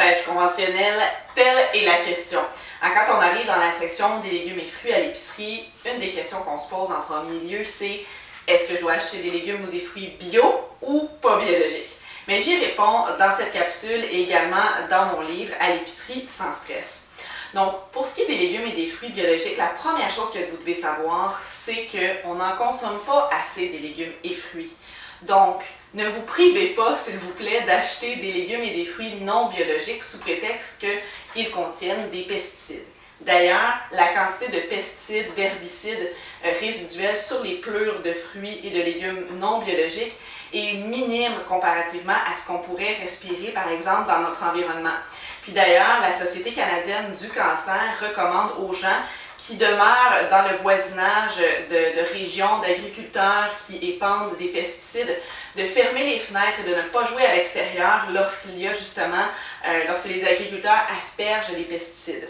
pêche conventionnelle? Telle est la question. Quand on arrive dans la section des légumes et fruits à l'épicerie, une des questions qu'on se pose en premier lieu, c'est est-ce que je dois acheter des légumes ou des fruits bio ou pas biologiques? Mais j'y réponds dans cette capsule et également dans mon livre à l'épicerie sans stress. Donc, pour ce qui est des légumes et des fruits biologiques, la première chose que vous devez savoir, c'est qu'on n'en consomme pas assez des légumes et fruits. Donc, ne vous privez pas, s'il vous plaît, d'acheter des légumes et des fruits non biologiques sous prétexte qu'ils contiennent des pesticides. D'ailleurs, la quantité de pesticides, d'herbicides résiduels sur les pelures de fruits et de légumes non biologiques est minime comparativement à ce qu'on pourrait respirer, par exemple, dans notre environnement. Puis d'ailleurs, la Société canadienne du cancer recommande aux gens qui demeurent dans le voisinage de régions d'agriculteurs qui épandent des pesticides, de fermer les fenêtres et de ne pas jouer à l'extérieur lorsqu'il y a justement, lorsque les agriculteurs aspergent les pesticides.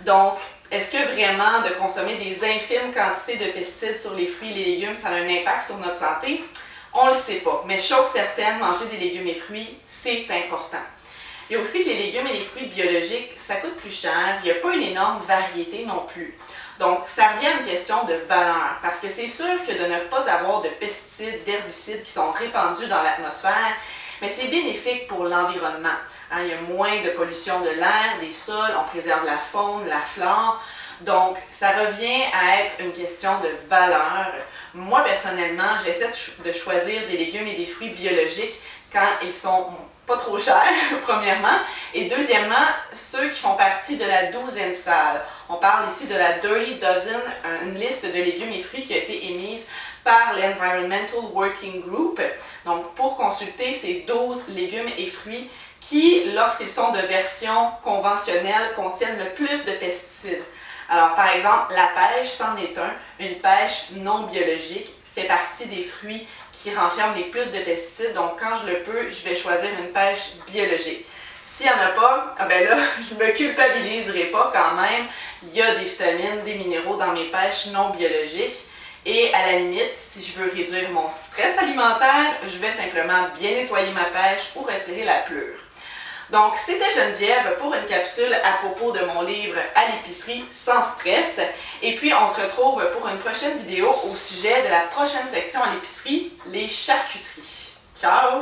Donc, est-ce que vraiment de consommer des infimes quantités de pesticides sur les fruits et les légumes, ça a un impact sur notre santé? On ne le sait pas, mais chose certaine, manger des légumes et fruits, c'est important. Il y a aussi que les légumes et les fruits biologiques, ça coûte plus cher, il n'y a pas une énorme variété non plus. Donc, ça revient à une question de valeur, parce que c'est sûr que de ne pas avoir de pesticides, d'herbicides qui sont répandus dans l'atmosphère, mais c'est bénéfique pour l'environnement. Il y a moins de pollution de l'air, des sols, on préserve la faune, la flore. Donc, ça revient à être une question de valeur. Moi, personnellement, j'essaie de choisir des légumes et des fruits biologiques quand ils sont pas trop chers, premièrement, et deuxièmement, ceux qui font partie de la douzaine sale. On parle ici de la Dirty Dozen, une liste de légumes et fruits qui a été émise par l'Environmental Working Group. Donc, pour consulter ces 12 légumes et fruits qui, lorsqu'ils sont de version conventionnelle, contiennent le plus de pesticides. Alors, par exemple, la pêche, c'en est un. Une pêche non biologique fait partie des fruits qui renferment les plus de pesticides. Donc, quand je le peux, je vais choisir une pêche biologique. S'il n'y en a pas, ben là, je ne me culpabiliserai pas quand même. Il y a des vitamines, des minéraux dans mes pêches non biologiques. Et à la limite, si je veux réduire mon stress alimentaire, je vais simplement bien nettoyer ma pêche ou retirer la pelure. Donc, c'était Geneviève pour une capsule à propos de mon livre à l'épicerie sans stress. Et puis, on se retrouve pour une prochaine vidéo au sujet de la prochaine section à l'épicerie, les charcuteries. Ciao!